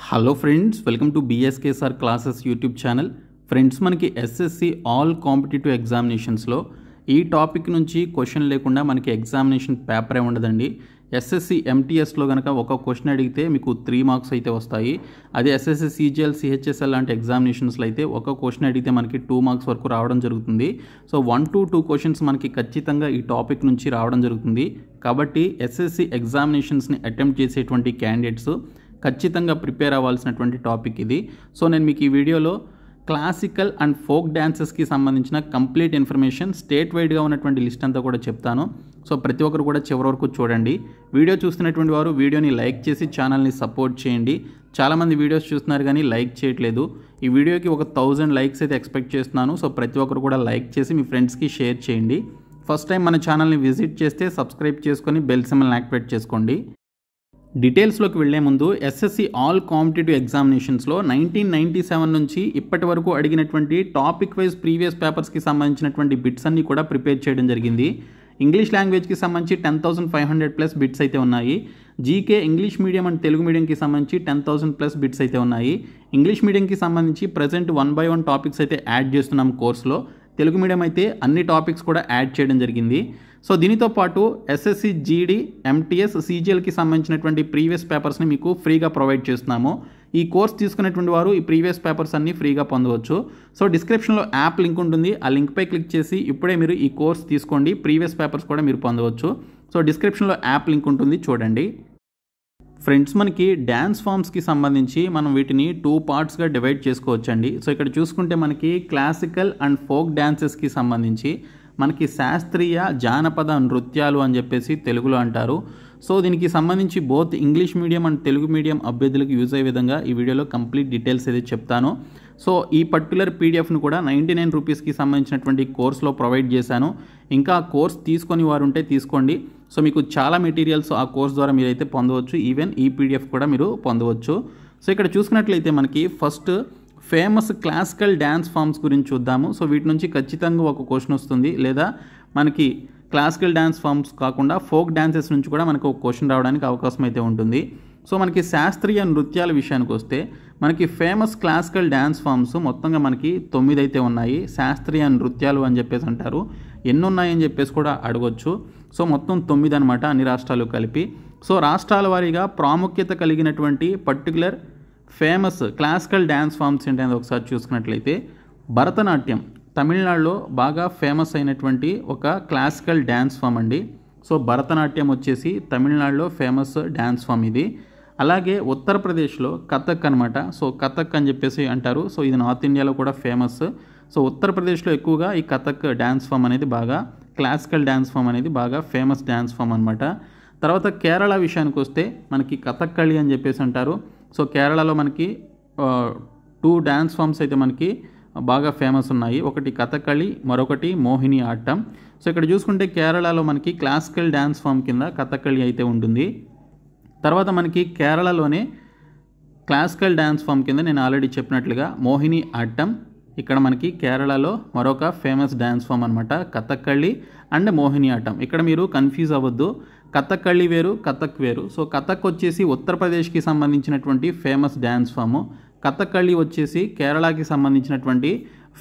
Hello friends, welcome to BSKSR classes YouTube channel. Friends, మనకి SSC all competitive ఎగ్జామినేషన్స్లో ఈ topic నుంచి question లేకుండా మనకి ఎగ్జామినేషన్ పేపరే ఉండదండి. SSC MTSలో కనుక ఒక క్వశ్చన్ అడిగితే మీకు 3 మార్క్స్ అయితే వస్తాయి. అదే SSC CGL CHSL లాంటి ఎగ్జామినేషన్స్లో అయితే ఒక క్వశ్చన్ అడిగితే మనకి 2 మార్క్స్ వరకు రావడం జరుగుతుంది. సో 1 to 2 క్వశ్చన్స్ మనకి ఖచ్చితంగా ఈ టాపిక్ నుంచి రావడం జరుగుతుంది. కాబట్టి SSC ఎగ్జామినేషన్స్ని అటెంప్ట్ చేసేటువంటి క్యాండిడేట్స్ ఖచ్చితంగా ప్రిపేర్ అవ్వాల్సినటువంటి టాపిక్ ఇది. సో నేను మీకు ఈ వీడియోలో క్లాసికల్ అండ్ ఫోక్ డ్యాన్సెస్కి సంబంధించిన కంప్లీట్ ఇన్ఫర్మేషన్ స్టేట్ వైడ్గా ఉన్నటువంటి లిస్ట్ అంతా కూడా చెప్తాను. సో ప్రతి ఒక్కరు కూడా చివరి వరకు చూడండి. వీడియో చూస్తున్నటువంటి వారు వీడియోని లైక్ చేసి ఛానల్ని సపోర్ట్ చేయండి. చాలామంది వీడియోస్ చూస్తున్నారు కానీ లైక్ చేయట్లేదు. ఈ వీడియోకి ఒక 1000 లైక్స్ అయితే ఎక్స్పెక్ట్ చేస్తున్నాను. సో ప్రతి ఒక్కరు కూడా లైక్ చేసి మీ ఫ్రెండ్స్కి షేర్ చేయండి. ఫస్ట్ టైం మన ఛానల్ని విజిట్ చేస్తే సబ్స్క్రైబ్ చేసుకొని బెల్ సింబల్ని యాక్టివేట్ చేసుకోండి. డీటెయిల్స్లోకి వెళ్లే ముందు SSC ఆల్ కాంపిటేటివ్ ఎగ్జామినేషన్స్లో 1997 నుంచి ఇప్పటి వరకు అడిగినటువంటి టాపిక్ వైజ్ ప్రీవియస్ పేపర్స్కి సంబంధించినటువంటి బిట్స్ అన్నీ కూడా ప్రిపేర్ చేయడం జరిగింది. ఇంగ్లీష్ లాంగ్వేజ్కి సంబంధించి 10,500+ బిట్స్ అయితే ఉన్నాయి. GK English medium and Telugu మీడియంకి సంబంధించి 10,000+ బిట్స్ అయితే ఉన్నాయి. ఇంగ్లీష్ మీడియంకి సంబంధించి ప్రజెంట్ 1 by 1 టాపిక్స్ అయితే యాడ్ చేస్తున్నాం కోర్సులో. తెలుగు మీడియం అయితే అన్ని టాపిక్స్ కూడా యాడ్ చేయడం జరిగింది. సో దీనితో పాటు SSC GD MTS CGLకి సంబంధించినటువంటి ప్రీవియస్ పేపర్స్ని మీకు ఫ్రీగా ప్రొవైడ్ చేస్తున్నాము. ఈ కోర్స్ తీసుకున్నటువంటి వారు ఈ ప్రీవియస్ పేపర్స్ అన్నీ ఫ్రీగా పొందవచ్చు. సో డిస్క్రిప్షన్లో యాప్ లింక్ ఉంటుంది. ఆ లింక్పై క్లిక్ చేసి ఇప్పుడే మీరు ఈ కోర్స్ తీసుకోండి. ప్రీవియస్ పేపర్స్ కూడా మీరు పొందవచ్చు. సో డిస్క్రిప్షన్లో యాప్ లింక్ ఉంటుంది, చూడండి. ఫ్రెండ్స్, మనకి డ్యాన్స్ ఫామ్స్కి సంబంధించి మనం వీటిని 2 పార్ట్స్గా డివైడ్ చేసుకోవచ్చండి. సో ఇక్కడ చూసుకుంటే మనకి క్లాసికల్ అండ్ ఫోక్ డ్యాన్సెస్కి సంబంధించి మనకి శాస్త్రీయ జానపద నృత్యాలు అని చెప్పేసి తెలుగులో అంటారు. సో దీనికి సంబంధించి both English medium and Telugu medium అభ్యర్థులకు యూజ్ అయ్యే విధంగా ఈ వీడియోలో కంప్లీట్ డీటెయిల్స్ అయితే చెప్తాను. సో ఈ పర్టికులర్ PDFను కూడా 99 రూపీస్కి సంబంధించినటువంటి కోర్స్లో ప్రొవైడ్ చేశాను. ఇంకా కోర్స్ తీసుకొని వారు ఉంటే తీసుకోండి. సో మీకు చాలా మెటీరియల్స్ ఆ కోర్స్ ద్వారా మీరైతే పొందవచ్చు. ఈవెన్ ఈ PDF కూడా మీరు పొందవచ్చు. సో ఇక్కడ చూసుకున్నట్లయితే మనకి first famous classical dance forms గురించి చూద్దాము. సో వీటి నుంచి ఖచ్చితంగా ఒక క్వశ్చన్ వస్తుంది, లేదా మనకి క్లాసికల్ డ్యాన్స్ ఫామ్స్ కాకుండా ఫోక్ డ్యాన్సెస్ నుంచి కూడా మనకు ఒక క్వశ్చన్ రావడానికి అవకాశం అయితే ఉంటుంది. సో మనకి శాస్త్రీయ నృత్యాల విషయానికి వస్తే మనకి ఫేమస్ క్లాసికల్ డ్యాన్స్ ఫామ్స్ మొత్తంగా మనకి 9 అయితే ఉన్నాయి. శాస్త్రీయ నృత్యాలు అని చెప్పేసి అంటారు. ఎన్ని ఉన్నాయని చెప్పేసి కూడా అడగొచ్చు. సో మొత్తం 9 అనమాట, అన్ని రాష్ట్రాలు కలిపి. సో రాష్ట్రాల వారీగా ప్రాముఖ్యత కలిగినటువంటి particular famous classical dance forms ఏంటనేది ఒకసారి చూసుకున్నట్లయితే భరతనాట్యం తమిళనాడులో బాగా ఫేమస్ అయినటువంటి ఒక క్లాసికల్ డ్యాన్స్ ఫామ్ అండి. సో భరతనాట్యం వచ్చేసి తమిళనాడులో ఫేమస్ డ్యాన్స్ ఫామ్ ఇది. అలాగే ఉత్తరప్రదేశ్లో కథక్ అనమాట. సో కథక్ అని చెప్పేసి అంటారు. సో ఇది నార్త్ ఇండియాలో కూడా ఫేమస్. సో ఉత్తరప్రదేశ్లో ఎక్కువగా ఈ కథక్ డ్యాన్స్ ఫామ్ అనేది బాగా, క్లాసికల్ డ్యాన్స్ ఫామ్ అనేది బాగా ఫేమస్ డ్యాన్స్ ఫామ్ అనమాట. తర్వాత కేరళ విషయానికి వస్తే మనకి కథక్కళి అని చెప్పేసి అంటారు. సో కేరళలో మనకి 2 డ్యాన్స్ ఫామ్స్ అయితే మనకి బాగా ఫేమస్ ఉన్నాయి. ఒకటి కథకళి, మరొకటి మోహిని ఆట్టం. సో ఇక్కడ చూసుకుంటే కేరళలో మనకి క్లాసికల్ డ్యాన్స్ ఫామ్ కింద కథకళి అయితే ఉంటుంది. తర్వాత మనకి కేరళలోనే క్లాసికల్ డ్యాన్స్ ఫామ్ కింద నేను ఆల్రెడీ చెప్పినట్లుగా మోహిని ఆట్టం ఇక్కడ మనకి కేరళలో మరొక ఫేమస్ డ్యాన్స్ ఫామ్ అనమాట. కథకళి అండ్ మోహిని ఆట్టం. ఇక్కడ మీరు కన్ఫ్యూజ్ అవ్వద్దు, కథకళి వేరు, కథక్ వేరు. సో కథక్ వచ్చేసి ఉత్తరప్రదేశ్కి సంబంధించినటువంటి ఫేమస్ డ్యాన్స్ ఫాము. కథకళి వచ్చేసి కేరళకి సంబంధించినటువంటి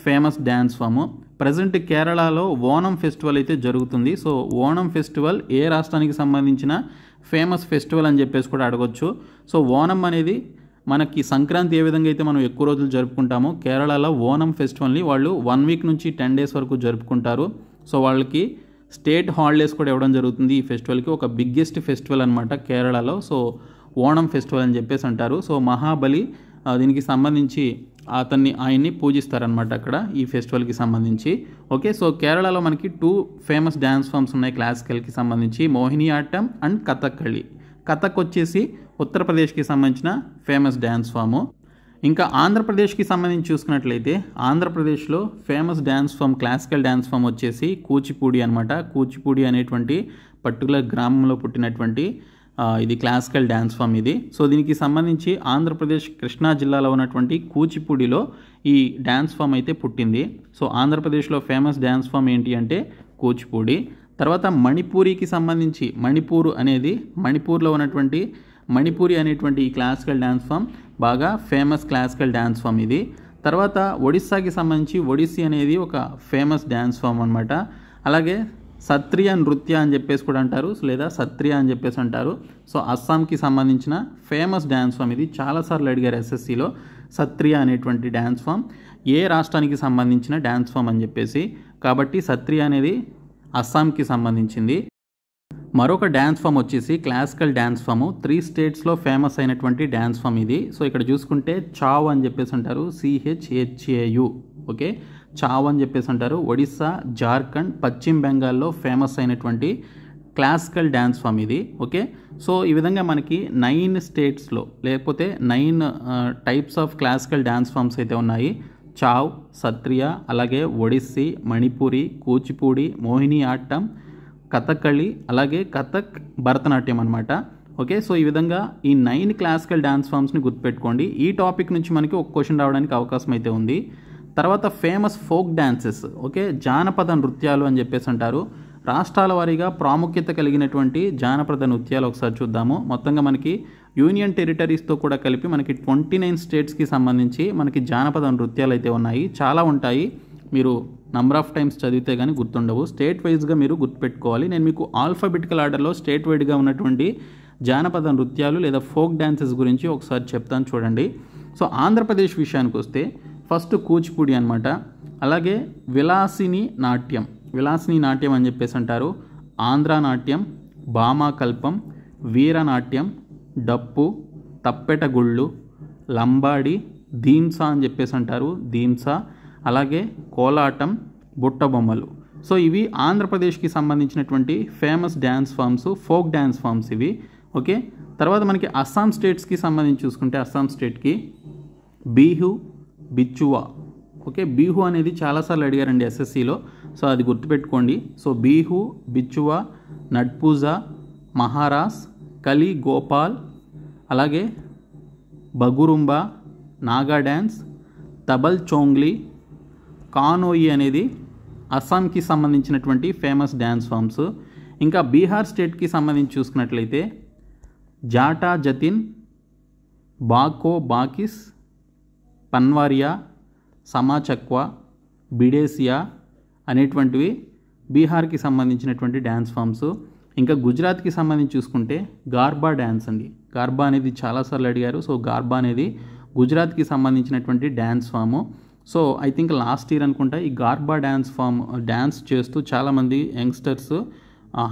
ఫేమస్ డ్యాన్స్ ఫాము. ప్రజెంట్ కేరళలో ఓణం ఫెస్టివల్ అయితే జరుగుతుంది. సో ఓణం ఫెస్టివల్ ఏ రాష్ట్రానికి సంబంధించిన ఫేమస్ ఫెస్టివల్ అని చెప్పేసి కూడా అడగొచ్చు. సో ఓణం అనేది మనకి సంక్రాంతి ఏ విధంగా అయితే మనం ఎక్కువ రోజులు జరుపుకుంటామో, కేరళలో ఓణం ఫెస్టివల్ని వాళ్ళు 1 వీక్ నుంచి 10 డేస్ వరకు జరుపుకుంటారు. సో వాళ్ళకి స్టేట్ హాలిడేస్ కూడా ఇవ్వడం జరుగుతుంది. ఈ ఫెస్టివల్కి ఒక బిగ్గెస్ట్ ఫెస్టివల్ అనమాట కేరళలో. సో ఓణం ఫెస్టివల్ అని చెప్పేసి అంటారు. సో మహాబలి దీనికి సంబంధించి ఆయన్ని పూజిస్తారనమాట అక్కడ ఈ ఫెస్టివల్కి సంబంధించి. ఓకే, సో కేరళలో మనకి 2 ఫేమస్ డ్యాన్స్ ఫామ్స్ ఉన్నాయి క్లాసికల్కి సంబంధించి, మోహిని ఆట్టం అండ్ కథకళి. కథక్ వచ్చేసి ఉత్తరప్రదేశ్కి సంబంధించిన ఫేమస్ డ్యాన్స్ ఫాము. ఇంకా ఆంధ్రప్రదేశ్కి సంబంధించి చూసుకున్నట్లయితే ఆంధ్రప్రదేశ్లో famous dance form, classical dance form వచ్చేసి కూచిపూడి అనమాట. కూచిపూడి అనేటువంటి పర్టికులర్ గ్రామంలో పుట్టినటువంటి ఇది క్లాసికల్ డ్యాన్స్ ఫామ్ ఇది. సో దీనికి సంబంధించి ఆంధ్రప్రదేశ్ కృష్ణా జిల్లాలో ఉన్నటువంటి కూచిపూడిలో ఈ డ్యాన్స్ ఫామ్ అయితే పుట్టింది. సో ఆంధ్రప్రదేశ్లో ఫేమస్ డ్యాన్స్ ఫామ్ ఏంటి అంటే కూచిపూడి. తర్వాత మణిపూరికి సంబంధించి, మణిపూర్ అనేది మణిపూర్లో ఉన్నటువంటి మణిపూరి అనేటువంటి ఈ క్లాసికల్ డ్యాన్స్ ఫామ్ బాగా ఫేమస్ క్లాసికల్ డ్యాన్స్ ఫామ్ ఇది. తర్వాత ఒడిస్సాకి సంబంధించి ఒడిస్సీ అనేది ఒక ఫేమస్ డ్యాన్స్ ఫామ్ అనమాట. అలాగే సత్రియ నృత్య అని చెప్పేసి కూడా అంటారు, లేదా సత్రియ అని చెప్పేసి అంటారు. సో అస్సాంకి సంబంధించిన ఫేమస్ డ్యాన్స్ ఫామ్ ఇది. చాలాసార్లు అడిగారు ఎస్ఎస్సిలో సత్రియ అనేటువంటి డ్యాన్స్ ఫామ్ ఏ రాష్ట్రానికి సంబంధించిన డ్యాన్స్ ఫామ్ అని చెప్పేసి. కాబట్టి సత్రియ అనేది అస్సాంకి సంబంధించింది. మరొక డ్యాన్స్ ఫామ్ వచ్చేసి క్లాసికల్ డ్యాన్స్ ఫామ్ 3 స్టేట్స్లో ఫేమస్ అయినటువంటి డ్యాన్స్ ఫామ్ ఇది. సో ఇక్కడ చూసుకుంటే చావ్ అని చెప్పేసి అంటారు, CHAU. ఓకే, చావ్ అని చెప్పేసి అంటారు. ఒడిస్సా, జార్ఖండ్, పశ్చిమ బెంగాల్లో ఫేమస్ అయినటువంటి క్లాసికల్ డ్యాన్స్ ఫామ్ ఇది. ఓకే, సో ఈ విధంగా మనకి 9 స్టేట్స్లో లేకపోతే 9 types of classical dance forms అయితే ఉన్నాయి. చావ్, సత్రియ, అలాగే ఒడిస్సీ, మణిపూరి, కూచిపూడి, మోహిని ఆట్టం, కథకళి, అలాగే కథక్, భరతనాట్యం అనమాట. ఓకే, సో ఈ విధంగా ఈ 9 క్లాసికల్ డ్యాన్స్ ఫామ్స్ని గుర్తుపెట్టుకోండి. ఈ టాపిక్ నుంచి మనకి ఒక క్వశ్చన్ రావడానికి అవకాశం అయితే ఉంది. తర్వాత ఫేమస్ ఫోక్ డ్యాన్సెస్, ఓకే, జానపద నృత్యాలు అని చెప్పేసి అంటారు. రాష్ట్రాల వారీగా ప్రాముఖ్యత కలిగినటువంటి జానపద నృత్యాలు ఒకసారి చూద్దాము. మొత్తంగా మనకి యూనియన్ టెరిటరీస్తో కూడా కలిపి మనకి 29 స్టేట్స్కి సంబంధించి మనకి జానపద నృత్యాలు అయితే ఉన్నాయి. చాలా ఉంటాయి, మీరు నంబర్ ఆఫ్ టైమ్స్ చదివితే కానీ గుర్తుండవు. స్టేట్ వైజ్గా మీరు గుర్తుపెట్టుకోవాలి. నేను మీకు ఆల్ఫాబెటికల్ ఆర్డర్లో స్టేట్ వైడ్గా ఉన్నటువంటి జానపద నృత్యాలు లేదా ఫోక్ డ్యాన్సెస్ గురించి ఒకసారి చెప్తాను చూడండి. సో ఆంధ్రప్రదేశ్ విషయానికి వస్తే ఫస్ట్ కూచిపూడి అనమాట. అలాగే విలాసిని నాట్యం అని చెప్పేసి అంటారు. ఆంధ్ర నాట్యం, భామాకల్పం, వీరనాట్యం, డప్పు, తప్పెటగుళ్ళు, లంబాడి, ధీమ్సా అని చెప్పేసి అంటారు, ధీమ్సా, అలాగే కోలాటం, బుట్టబొమ్మలు. సో ఇవి ఆంధ్రప్రదేశ్కి సంబంధించినటువంటి famous dance forms, folk dance forms ఇవి. ఓకే, తర్వాత మనకి అస్సాం స్టేట్స్కి సంబంధించి చూసుకుంటే అస్సాం స్టేట్కి బిహు, బిచ్చువా. ఓకే, బిహు అనేది చాలాసార్లు అడిగారండి ఎస్ఎస్సిలో, సో అది గుర్తుపెట్టుకోండి. సో బిహు, బిచ్చువా, నట్పూజా, మహారాస్, కలి గోపాల్, అలాగే బగురుంబా, నాగా డ్యాన్స్, తబల్ చోంగ్లీ, కానోయి అనేది అస్సాంకి సంబంధించినటువంటి ఫేమస్ డ్యాన్స్ ఫామ్స్. ఇంకా బీహార్ స్టేట్కి సంబంధించి చూసుకున్నట్లయితే జాటా జతిన్, బాకో బాకిస్, పన్వారియా, సమాచక్వా, బిడేసియా అనేటువంటివి బీహార్కి సంబంధించినటువంటి డ్యాన్స్ ఫామ్స్. ఇంకా గుజరాత్కి సంబంధించి చూసుకుంటే గార్బా డ్యాన్స్ అండి. గార్బా అనేది చాలాసార్లు అడిగారు. సో గార్బా అనేది గుజరాత్కి సంబంధించినటువంటి dance form. So I think last year అనుకుంటా ఈ గార్బా డ్యాన్స్ చేస్తూ చాలామంది యంగ్స్టర్స్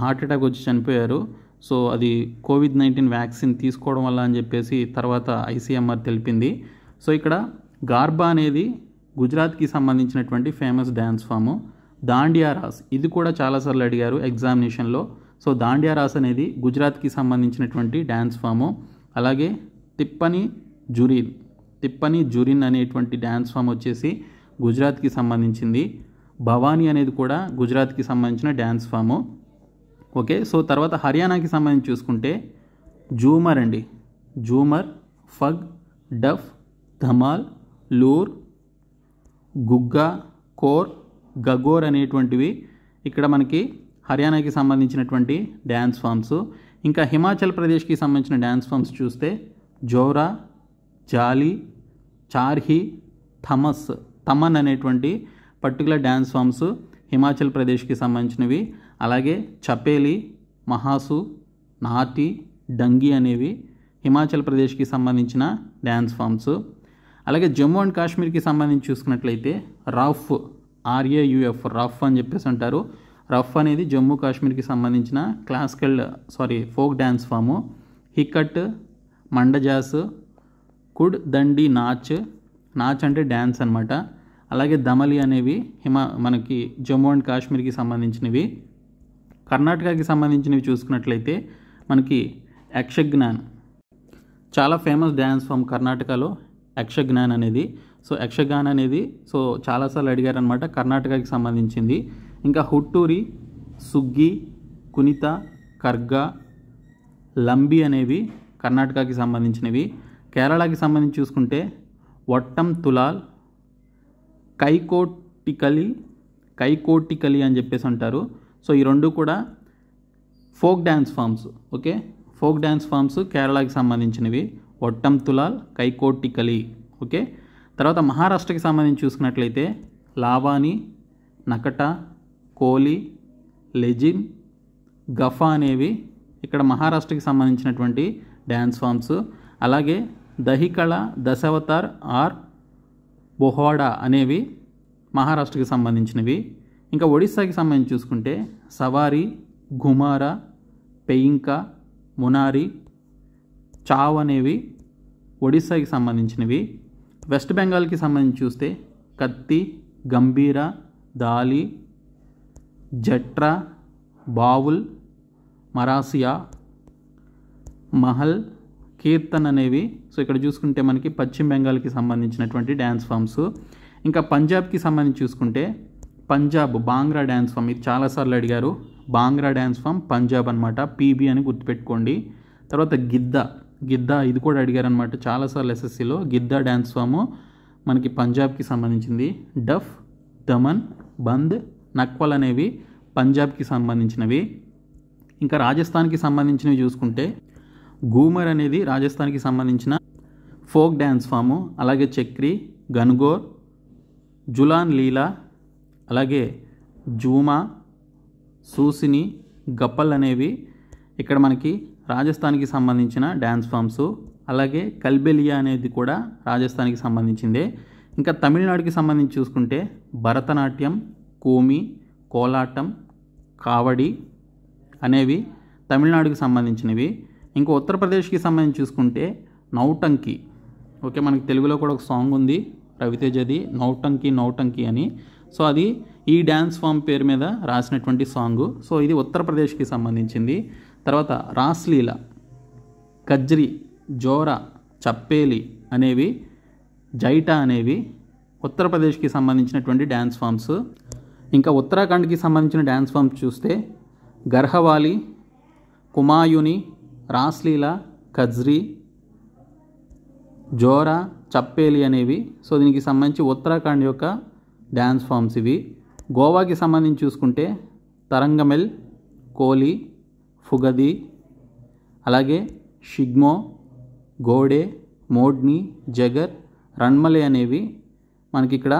హార్ట్ అటాక్ వచ్చి చనిపోయారు. సో అది COVID-19 వ్యాక్సిన్ తీసుకోవడం వల్ల అని చెప్పేసి తర్వాత ICMR తెలిపింది. సో ఇక్కడ గార్బా అనేది గుజరాత్కి సంబంధించినటువంటి famous dance form. Dandiya raas, ఇది కూడా చాలాసార్లు అడిగారు ఎగ్జామినేషన్లో. సో దాండియా రాస్ అనేది గుజరాత్కి సంబంధించినటువంటి డ్యాన్స్ ఫాము. అలాగే తిప్పని జురిన్ అనేటువంటి డ్యాన్స్ ఫామ్ వచ్చేసి గుజరాత్కి సంబంధించింది. భవానీ అనేది కూడా గుజరాత్కి సంబంధించిన డ్యాన్స్ ఫాము. ఓకే, సో తర్వాత హర్యానాకి సంబంధించి చూసుకుంటే జూమర్ అండి. జూమర్, ఫగ్, డఫ్, ధమాల్, లూర్, గుగ్గా, కోర్, గగోర్ అనేటువంటివి ఇక్కడ మనకి హర్యానాకి సంబంధించినటువంటి డ్యాన్స్ ఫామ్స్. ఇంకా హిమాచల్ ప్రదేశ్కి సంబంధించిన డ్యాన్స్ ఫామ్స్ చూస్తే జోరా, జాలి, చార్హి, తమన్ అనేటువంటి పర్టికులర్ డ్యాన్స్ ఫామ్స్ హిమాచల్ ప్రదేశ్కి సంబంధించినవి. అలాగే చపేలి, మహాసు, నాటి, డంగి అనేవి హిమాచల్ ప్రదేశ్కి సంబంధించిన డ్యాన్స్ ఫామ్స్. అలాగే జమ్మూ అండ్ కాశ్మీర్కి సంబంధించి చూసుకున్నట్లయితే రఫ్, రఫ్ అని చెప్పేసి అంటారు. రఫ్ అనేది జమ్మూ కాశ్మీర్కి సంబంధించిన folk dance form. Hikat, Mandjas, Kud Dandi Nach అంటే డ్యాన్స్ అనమాట. అలాగే దమలి అనేవి మనకి జమ్మూ అండ్ కాశ్మీర్కి సంబంధించినవి. కర్ణాటకకి సంబంధించినవి చూసుకున్నట్లయితే మనకి యక్షగాన్, చాలా ఫేమస్ డ్యాన్స్ ఫామ్ కర్ణాటకలో యక్షగాన్ అనేది. సో యక్షగాన్ అనేది చాలాసార్లు అడిగారనమాట, కర్ణాటకకి సంబంధించింది. ఇంకా హుట్టూరి, సుగ్గి, కునిత, కర్గా, లంబి అనేవి కర్ణాటకకి సంబంధించినవి. కేరళకి సంబంధించి చూసుకుంటే వట్టం తులాల్, కైకోటికలి అని చెప్పేసి అంటారు. సో ఈ రెండు కూడా folk dance forms. Okay, folk dance forms కేరళకి సంబంధించినవి ఒట్టం తులాల్, కైకోటికలి. ఓకే, తర్వాత మహారాష్ట్రకి సంబంధించి చూసుకున్నట్లయితే లావాని, నకట, కోలి, లెజిమ్, గఫా అనేవి ఇక్కడ మహారాష్ట్రకి సంబంధించినటువంటి డ్యాన్స్ ఫామ్స్. అలాగే దహికళ, దశావతార్ ఆర్ బొహోడా అనేవి మహారాష్ట్రకి సంబంధించినవి. ఇంకా ఒడిస్సాకి సంబంధించి చూసుకుంటే సవారి, ఘుమారా, పెయింకా, మునారి, చావ్ అనేవి ఒడిస్సాకి సంబంధించినవి. వెస్ట్ బెంగాల్కి సంబంధించి చూస్తే కత్తి, గంభీరా, దాలి, జట్రా, బావుల్, మరాసియా, మహల్, కీర్తన్ అనేవి. సో ఇక్కడ చూసుకుంటే మనకి పశ్చిమ బెంగాల్కి సంబంధించినటువంటి డ్యాన్స్ ఫామ్స్. ఇంకా పంజాబ్కి సంబంధించి చూసుకుంటే పంజాబ్ బాంగ్రా డ్యాన్స్ ఫామ్, ఇది చాలాసార్లు అడిగారు. బాంగ్రా డ్యాన్స్ ఫామ్ పంజాబ్ అనమాట, పీబీ అని గుర్తుపెట్టుకోండి. తర్వాత గిద్దా ఇది కూడా అడిగారు అనమాట చాలాసార్లు ఎస్ఎస్సిలో. గిద్దా డ్యాన్స్ ఫాము మనకి పంజాబ్కి సంబంధించింది. డఫ్, దమన్, బంద్, నక్వల్ అనేవి పంజాబ్కి సంబంధించినవి. ఇంకా రాజస్థాన్కి సంబంధించినవి చూసుకుంటే గూమర్ అనేది రాజస్థాన్కి సంబంధించిన ఫోక్ డ్యాన్స్ ఫాము. అలాగే చక్రి, గన్గోర్, జులాన్ లీలా, అలాగే జూమా, సూసిని, గప్పల్ అనేవి ఇక్కడ మనకి రాజస్థాన్కి సంబంధించిన డ్యాన్స్ ఫామ్స్. అలాగే కల్బెలియా అనేది కూడా రాజస్థాన్కి సంబంధించిందే. ఇంకా తమిళనాడుకి సంబంధించి చూసుకుంటే భరతనాట్యం, కూమి, కోలాటం, కావడి అనేవి తమిళనాడుకి సంబంధించినవి. ఇంకా ఉత్తరప్రదేశ్కి సంబంధించి చూసుకుంటే నౌటంకి. ఓకే, మనకి తెలుగులో కూడా ఒక సాంగ్ ఉంది రవితేజది, నౌటంకి అని. సో అది ఈ డ్యాన్స్ ఫామ్ పేరు మీద రాసినటువంటి సాంగు. సో ఇది ఉత్తరప్రదేశ్కి సంబంధించింది. తర్వాత రాస్లీల, కజ్రి, జోరా, చప్పేలి అనేవి, జైటా అనేవి ఉత్తరప్రదేశ్కి సంబంధించినటువంటి డ్యాన్స్ ఫామ్స్. ఇంకా ఉత్తరాఖండ్కి సంబంధించిన డ్యాన్స్ ఫామ్స్ చూస్తే గర్హవాలి, కుమాయుని, రాస్లీల, కజ్రి, జోరా, చప్పేలి అనేవి. సో దీనికి సంబంధించి ఉత్తరాఖండ్ యొక్క డ్యాన్స్ ఫామ్స్ ఇవి. గోవాకి సంబంధించి చూసుకుంటే తరంగమెల్, కోలి, ఫుగది, అలాగే షిగ్మో, గోడే, మోడ్ని, జగర్, రన్మలే అనేవి మనకి ఇక్కడ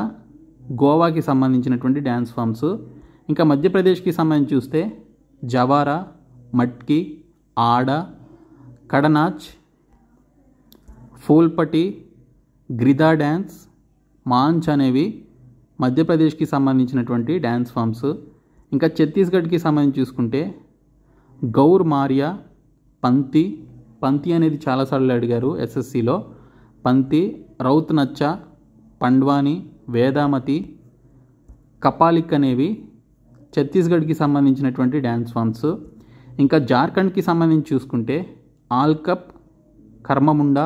గోవాకి సంబంధించినటువంటి డ్యాన్స్ ఫామ్స్. ఇంకా మధ్యప్రదేశ్కి సంబంధించి చూస్తే జవారా, మట్కి, ఆడ, కడనాచ్, ఫూల్పటి, గ్రిదా డ్యాన్స్, మాంచ్ అనేవి మధ్యప్రదేశ్కి సంబంధించినటువంటి డ్యాన్స్ ఫామ్స్. ఇంకా ఛత్తీస్గఢ్కి సంబంధించి చూసుకుంటే గౌర్ మారియా, పంతి అనేది చాలాసార్లు అడిగారు ఎస్ఎస్సిలో. పంతి, రౌత్ నచ్చా, పండ్వాని, వేదామతి, కపాలిక్ అనేవి ఛత్తీస్గఢ్కి సంబంధించినటువంటి డ్యాన్స్ ఫామ్స్. ఇంకా జార్ఖండ్కి సంబంధించి చూసుకుంటే ఆల్కప్, కర్మముండా,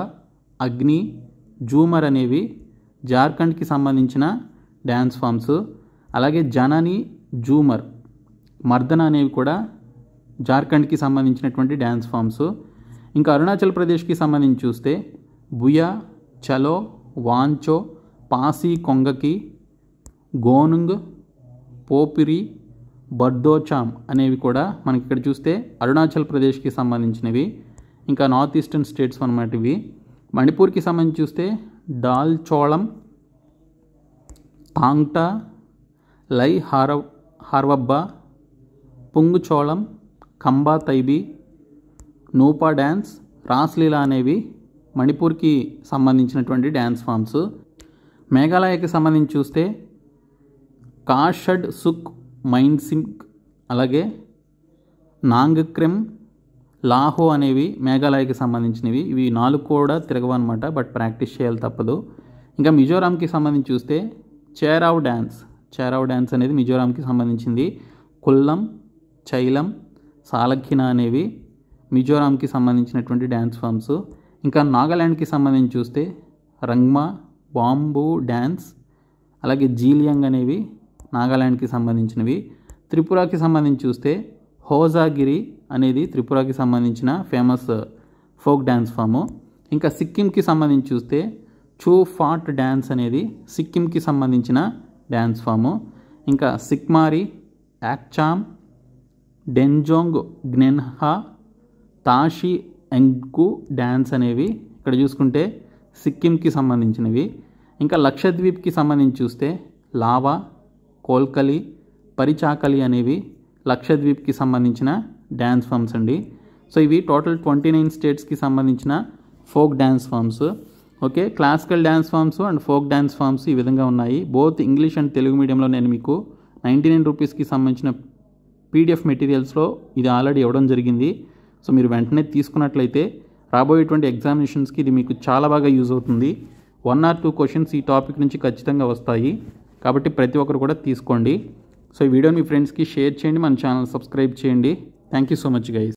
అగ్ని, జూమర్ అనేవి జార్ఖండ్కి సంబంధించిన డ్యాన్స్ ఫామ్స్. అలాగే జనని, జూమర్, మర్దన అనేవి కూడా జార్ఖండ్కి సంబంధించినటువంటి డ్యాన్స్ ఫామ్స్. ఇంకా అరుణాచల్ ప్రదేశ్కి సంబంధించి చూస్తే బుయా, చలో, వాంచో, పాసి కొంగకి, గోనుంగ్, పోపిరి, బర్దోచామ్ అనేవి కూడా మనకి ఇక్కడ చూస్తే అరుణాచల్ ప్రదేశ్కి సంబంధించినవి. ఇంకా నార్త్ ఈస్టర్న్ స్టేట్స్ అన్నమాట ఇవి. మణిపూర్కి సంబంధించి చూస్తే డాల్ చోళం, తాంగ్టా, లై హార్వబ్బా, పుంగు చోళం, కంబా తైబీ, నూపా డ్యాన్స్, రాస్లీలా అనేవి మణిపూర్కి సంబంధించినటువంటి డ్యాన్స్ ఫామ్స్. మేఘాలయకి సంబంధించి చూస్తే కాషడ్ సుక్, మైన్సింగ్, అలాగే నాంగ్క్రెమ్, లాహో అనేవి మేఘాలయకి సంబంధించినవి. ఇవి 4 కూడా తిరగవన్నమాట, బట్ ప్రాక్టీస్ చేయాలి తప్పదు. ఇంకా మిజోరాంకి సంబంధించి చూస్తే చేరావ్ డ్యాన్స్ అనేది మిజోరాంకి సంబంధించింది. కుల్లం, చైలం, సాలఖిన అనేవి మిజోరాంకి సంబంధించినటువంటి డ్యాన్స్ ఫామ్స్. ఇంకా నాగాల్యాండ్కి సంబంధించి చూస్తే రంగ్మా, బాంబూ డ్యాన్స్, అలాగే జీలియంగ్ అనేవి నాగాల్యాండ్కి సంబంధించినవి. త్రిపురకి సంబంధించి చూస్తే హోజాగిరి అనేది త్రిపురకి సంబంధించిన ఫేమస్ ఫోక్ డ్యాన్స్ ఫాము. ఇంకా సిక్కింకి సంబంధించి చూస్తే చూ ఫాట్ డ్యాన్స్ అనేది సిక్కింకి సంబంధించిన డ్యాన్స్ ఫాము. ఇంకా సిక్మారి, యాక్చామ్, డెన్జోంగ్, గ్నెన్హా, తాషి ఎంగ్కు డ్యాన్స్ అనేవి ఇక్కడ చూసుకుంటే సిక్కింకి సంబంధించినవి. ఇంకా లక్షద్వీప్కి సంబంధించి చూస్తే లావా, కోల్కలి, పరిచాకలి అనేవి లక్షద్వీప్కి సంబంధించిన డ్యాన్స్ ఫామ్స్ అండి. సో ఇవి టోటల్ 29 స్టేట్స్కి సంబంధించిన folk dance forms. Okay, classical dance forms and folk dance forms ఈ విధంగా ఉన్నాయి. బోత్ ఇంగ్లీష్ అండ్ తెలుగు మీడియంలో నేను మీకు 99 రూపీస్కి సంబంధించిన పీడిఎఫ్ మెటీరియల్స్లో ఇది ఆల్రెడీ ఇవ్వడం జరిగింది. సో మీరు వెంటనే తీసుకున్నట్లయితే రాబోయేటువంటి ఎగ్జామినేషన్స్కి ఇది మీకు చాలా బాగా యూజ్ అవుతుంది. 1 or 2 క్వశ్చన్స్ ఈ టాపిక్ నుంచి ఖచ్చితంగా వస్తాయి. కాబట్టి ప్రతి ఒక్కరు కూడా తీసుకోండి. సో ఈ వీడియోని మీ ఫ్రెండ్స్కి షేర్ చేయండి, మన ఛానల్ సబ్స్క్రైబ్ చేయండి. Thank you so much guys.